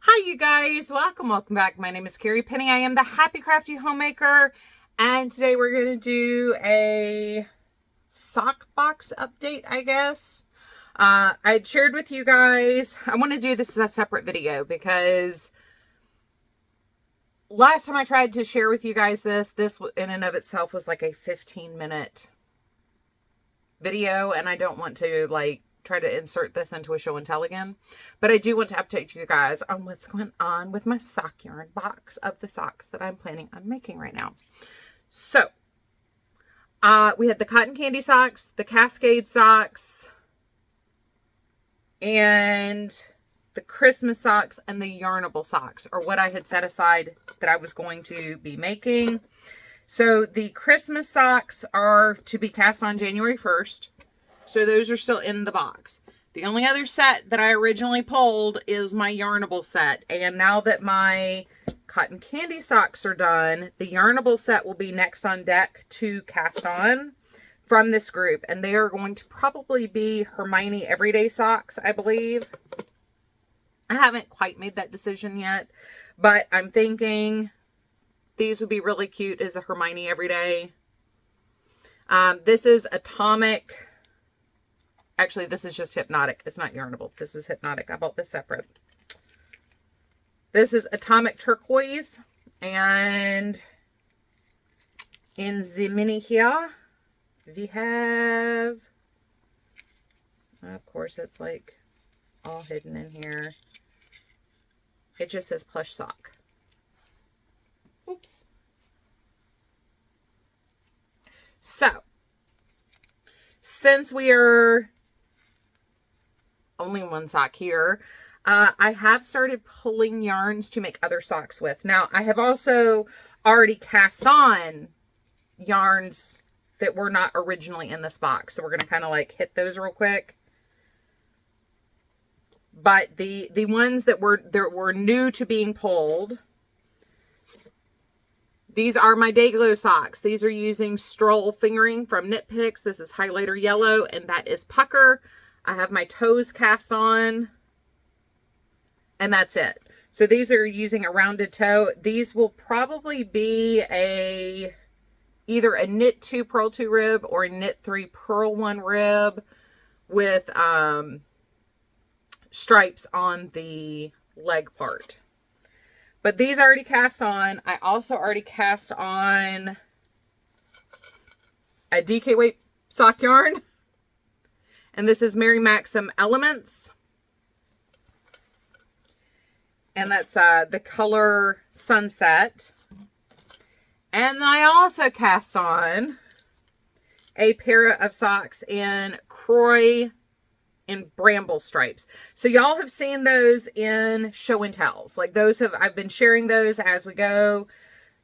Hi you guys, welcome back. My name is Carrie Penny. I am the Happy Crafty Homemaker, and today we're going to do a sock box update, I guess. I'd shared with you guys, I want to do this as a separate video because last time I tried to share with you guys this in and of itself was like a 15-minute video, and I don't want to try to insert this into a show and tell again, but I do want to update you guys on what's going on with my sock yarn box of the socks that I'm planning on making right now. So we had the cotton candy socks, the Cascade socks, and the Christmas socks, and the yarnable socks are what I had set aside that I was going to be making. So the Christmas socks are to be cast on January 1st. So those are still in the box. The only other set that I originally pulled is my yarnable set. And now that my cotton candy socks are done, the yarnable set will be next on deck to cast on from this group. And they are going to probably be Hermione Everyday socks, I believe. I haven't quite made that decision yet, but I'm thinking these would be really cute as a Hermione Everyday. This is Atomic. Actually, this is just Hypnotic. It's not yarnable. This is Hypnotic. I bought this separate. This is Atomic Turquoise. And in the mini here, we have, of course, it's like all hidden in here. It just says plush sock. Oops. So, since we are only one sock here, I have started pulling yarns to make other socks with. Now, I have also already cast on yarns that were not originally in this box. So we're going to kind of hit those real quick. But the ones that were new to being pulled, these are my Day Glow socks. These are using Stroll Fingering from Knit Picks. This is Highlighter Yellow, and that is Pucker. I have my toes cast on, and that's it. So these are using a rounded toe. These will probably be either a Knit 2 Purl 2 rib or a Knit 3 Purl 1 rib with stripes on the leg part. But these I already cast on. I also already cast on a DK weight sock yarn. And this is Mary Maxim Elements. And that's the color Sunset. And I also cast on a pair of socks in Croy and Bramble stripes. So y'all have seen those in show and tells. I've been sharing those as we go.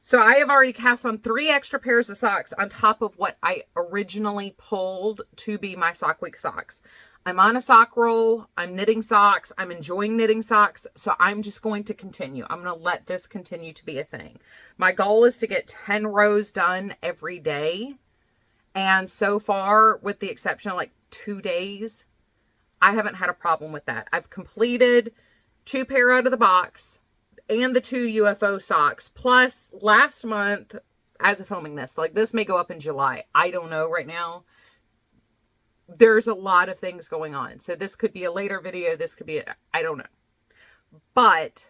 So I have already cast on 3 extra pairs of socks on top of what I originally pulled to be my Sock Week socks. I'm on a sock roll. I'm knitting socks. I'm enjoying knitting socks. So I'm just going to continue. I'm going to let this continue to be a thing. My goal is to get 10 rows done every day. And so far, with the exception of 2 days, I haven't had a problem with that. I've completed 2 pair out of the box and the 2 UFO socks. Plus, last month, as of filming this, this may go up in July. I don't know right now. There's a lot of things going on. So this could be a later video. This could be, I don't know. But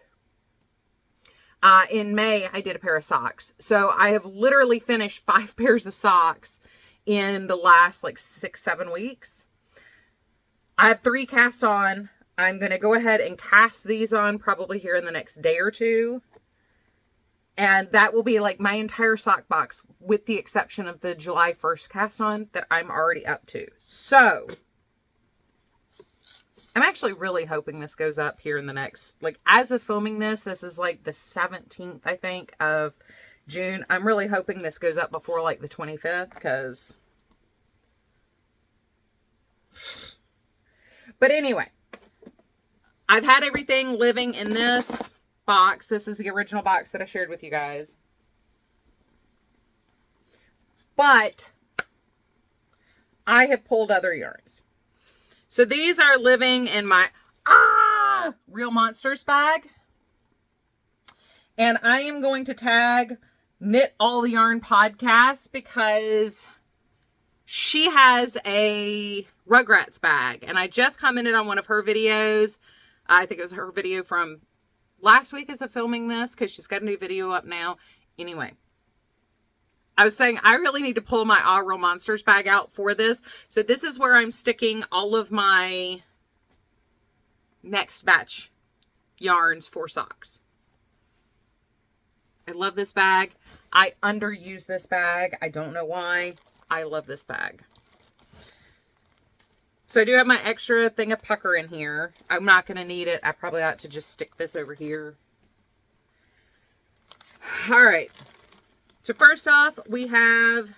in May, I did a pair of socks. So I have literally finished 5 pairs of socks in the last 6-7 weeks. I have 3 cast on. I'm going to go ahead and cast these on probably here in the next day or 2. And that will be my entire sock box with the exception of the July 1st cast on that I'm already up to. So I'm actually really hoping this goes up here in the next, as of filming this, this is the 17th, I think, of June. I'm really hoping this goes up before the 25th because... But anyway, I've had everything living in this box. This is the original box that I shared with you guys. But I have pulled other yarns. So these are living in my Real Monsters bag. And I am going to tag Knit All the Yarn podcast because she has a Rugrats bag. And I just commented on one of her videos. I think it was her video from last week as of filming this, because she's got a new video up now. Anyway, I was saying I really need to pull my All Real Monsters bag out for this. So this is where I'm sticking all of my next batch yarns for socks. I love this bag. I underuse this bag. I don't know why. I love this bag. So I do have my extra thing of pucker in here. I'm not going to need it. I probably ought to just stick this over here. All right. So first off, we have,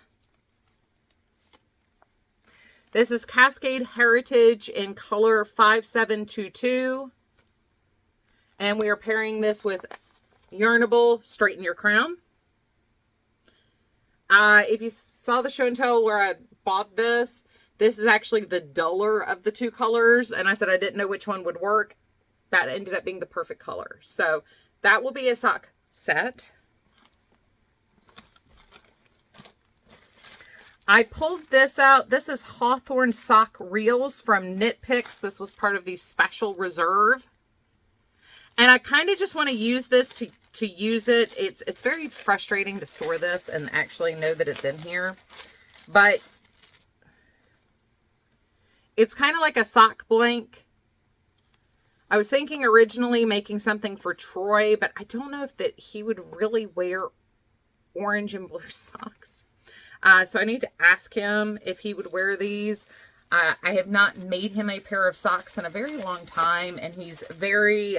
this is Cascade Heritage in color 5722. And we are pairing this with Yarnable Straighten Your Crown. If you saw the show and tell where I bought this, this is actually the duller of the two colors. And I said I didn't know which one would work. That ended up being the perfect color. So that will be a sock set. I pulled this out. This is Hawthorne Sock Reels from Knit Picks. This was part of the special reserve. And I kind of just want to use this to use it. It's very frustrating to store this and actually know that it's in here. But it's kind of like a sock blank. I was thinking originally making something for Troy, but I don't know if that he would really wear orange and blue socks. So I need to ask him if he would wear these. I have not made him a pair of socks in a very long time, and he's very,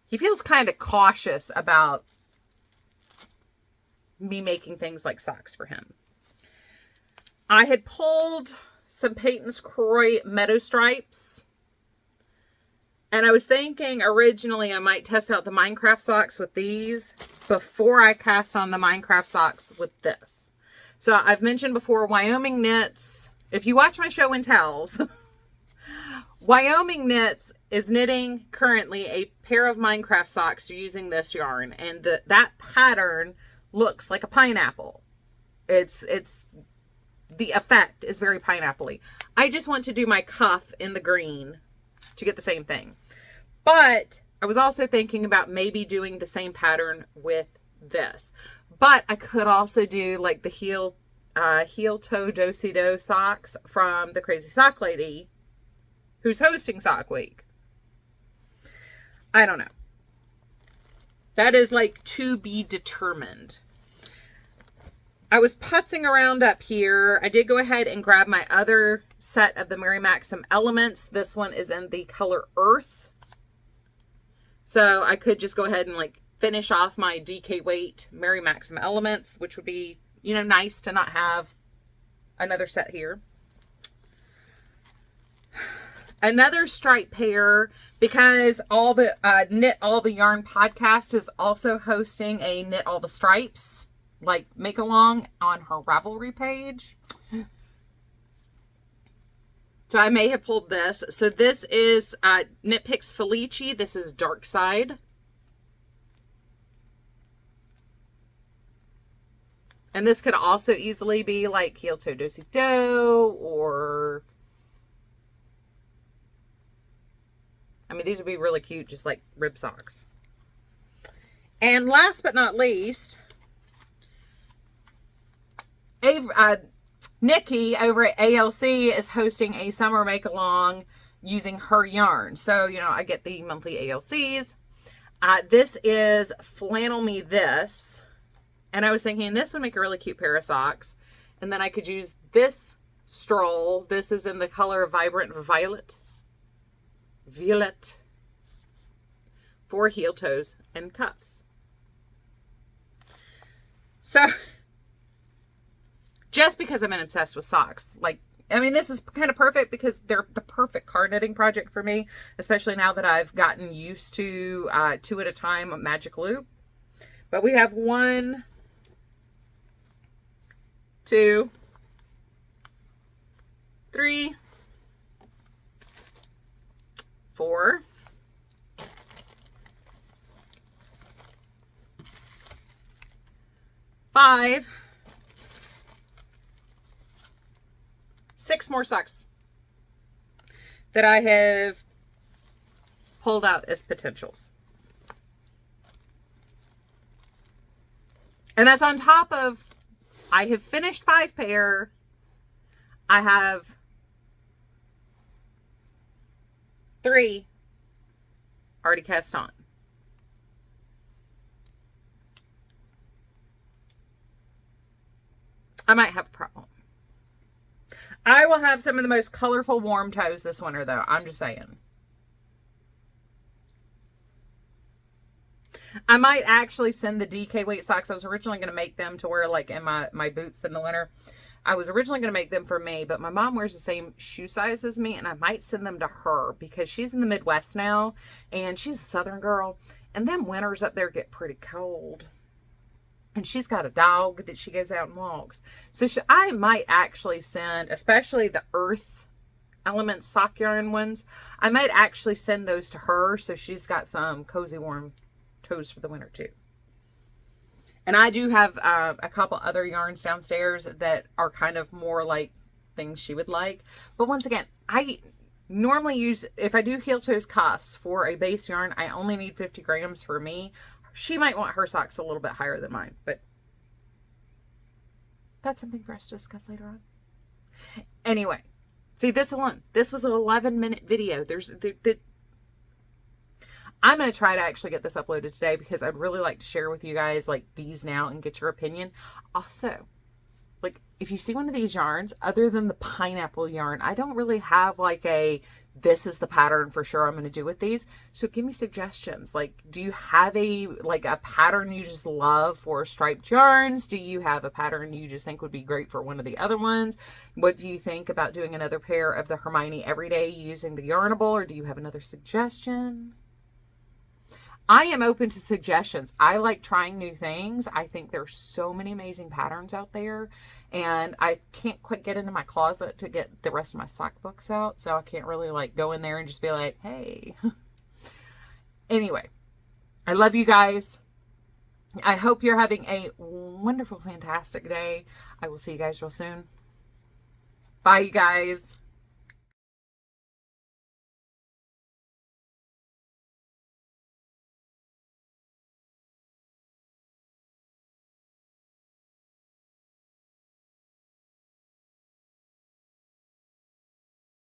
he feels kind of cautious about me making things like socks for him. I had pulled some Peyton's Croy Meadow Stripes, and I was thinking originally I might test out the Minecraft socks with these before I cast on the Minecraft socks with this. So I've mentioned before, Wyoming Knits, if you watch my show and tells, Wyoming Knits is knitting currently a pair of Minecraft socks using this yarn. And that pattern looks like a pineapple. It's the effect is very pineapple-y. I just want to do my cuff in the green to get the same thing. But I was also thinking about maybe doing the same pattern with this. But I could also do like the heel toe do-si-do socks from the Crazy Sock Lady who's hosting Sock Week. I don't know. That is like to be determined. I was putzing around up here. I did go ahead and grab my other set of the Mary Maxim Elements. This one is in the color Earth. So I could just go ahead and like finish off my DK weight Mary Maxim Elements, which would be, you know, nice to not have another set here. Another stripe pair, because all the Knit All the Yarn podcast is also hosting a Knit All the Stripes, like make along on her Ravelry page. So I may have pulled this. So this is Knit Picks Felici. This is Dark Side. And this could also easily be like heel toe do-si-do, or, I mean, these would be really cute, just like rib socks. And last but not least, Nikki over at ALC is hosting a summer make-along using her yarn. So, you know, I get the monthly ALCs. This is Flannel Me This. And I was thinking this would make a really cute pair of socks. And then I could use this stroll. This is in the color Vibrant Violet. For heel toes and cuffs. So, just because I'm obsessed with socks, like, I mean, this is kind of perfect because they're the perfect card knitting project for me, especially now that I've gotten used to 2 at a time magic loop. But we have 1, 2, 3, 4, 6 more socks that I have pulled out as potentials. And that's on top of, I have finished 5 pair. I have 3 already cast on. I might have a problem. I will have some of the most colorful warm toes this winter, though. I'm just saying. I might actually send the DK weight socks. I was originally going to make them to wear like in my boots in the winter. I was originally going to make them for me, but my mom wears the same shoe size as me, and I might send them to her because she's in the Midwest now, and she's a Southern girl, and them winters up there get pretty cold. And she's got a dog that she goes out and walks. So I might actually send, especially the Earth Elements sock yarn ones, I might actually send those to her so she's got some cozy warm toes for the winter too. And I do have a couple other yarns downstairs that are kind of more like things she would like. But once again, I normally use, if I do heel toes cuffs for a base yarn, I only need 50 grams for me. She might want her socks a little bit higher than mine, but that's something for us to discuss later on. Anyway, see this alone. This was an 11-minute video. I'm going to try to actually get this uploaded today because I'd really like to share with you guys like these now and get your opinion. Also, like if you see one of these yarns, other than the pineapple yarn, I don't really have like a, this is the pattern for sure I'm going to do with these. So give me suggestions. Like, do you have a pattern you just love for striped yarns? Do you have a pattern you just think would be great for one of the other ones? What do you think about doing another pair of the Hermione Everyday using the Yarnable, or do you have another suggestion? I am open to suggestions. I like trying new things. I think there's so many amazing patterns out there, and I can't quite get into my closet to get the rest of my sock books out, so I can't really like go in there and just be like, hey. Anyway, I love you guys. I hope you're having a wonderful, fantastic day. I will see you guys real soon. Bye, you guys.